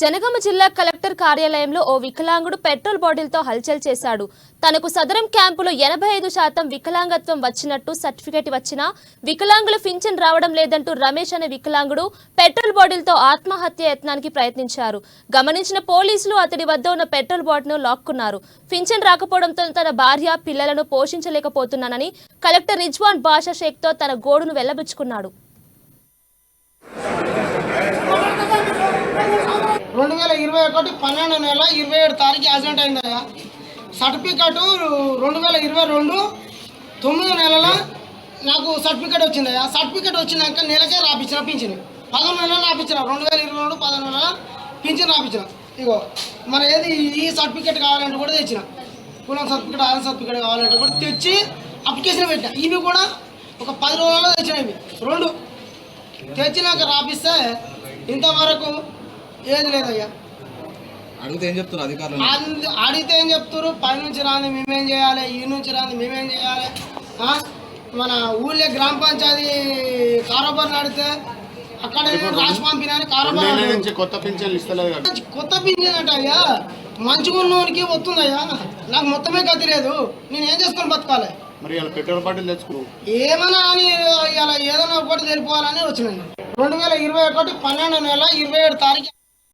జనగామ జిల్లా కలెక్టర్ కార్యాలయంలో ఓ వికలాంగుడు పెట్రోల్ బాటిల్తో హల్చల్ చేశాడు. తనకు సదరం క్యాంపులో 85% వికలాంగత్వం వచ్చినట్టు సర్టిఫికెట్ వచ్చినా వికలాంగుల పింఛన్ రావడం లేదంటూ రమేష్ అనే వికలాంగుడు పెట్రోల్ బాటిల్తో ఆత్మహత్య యత్నానికి ప్రయత్నించారు. గమనించిన పోలీసులు అతడి వద్ద ఉన్న పెట్రోల్ బాటిల్ను లాక్కున్నారు. పింఛన్ రాకపోవడంతో తన భార్య పిల్లలను పోషించలేకపోతున్నానని కలెక్టర్ రిజ్వాన్ బాషా షేక్తో తన గోడును వెళ్లబుచ్చుకున్నాడు. 2021 12 నెల 27 తారీఖు యాక్సిడెంట్ అయిందయ్యా. సర్టిఫికెట్ 2022 9 నెలల నాకు సర్టిఫికెట్ వచ్చిందయ్యా. సర్టిఫికెట్ వచ్చినాక నెలకే రాపించిన పింఛన్ 11 నెలలు రాపించిన 2022 11 నెలల పింఛన్ రాపించిన. ఇగో మరి ఏది ఈ సర్టిఫికెట్ కావాలంటే కూడా తెచ్చిన, కులం సర్టిఫికెట్ ఆధార్ సర్టిఫికెట్ కావాలంటే కూడా తెచ్చి అప్లికేషన్ పెట్టిన. ఇవి కూడా ఒక 10 రోజుల్లో తెచ్చిన. ఇవి 2 తెచ్చినాక రాపిస్తే ఇంతవరకు ఏది లేదయ్యా. అడిగితే ఏం చెప్తారు అధికారులు? అడిగితే ఏం చెప్తారు, పై నుంచి రాని మేమేం చేయాలి, ఈ నుంచి రాని మేమేం చేయాలి. మన ఊళ్ళో గ్రామ పంచాయతీ కారోబార్ నడితే అక్కడ రాసి పంపినాని కారోబార్ కొత్త పింఛన్లు ఇస్తలేదు. కొత్త పింఛన్ అంటే అయ్యా మంచిగా ఉన్నోనికి వస్తుందయ్యా. నాకు మొత్తమే గతి లేదు, నేను ఏం చేసుకొని బతకాలి. మరి పెట్రోల్ బాటిల్ తెచ్చుకో ఏమన్నా అని ఇలా ఏదైనా ఒకటి తెలిపోవాలని వచ్చినాయి. 2021 12 నెల 27 తారీఖు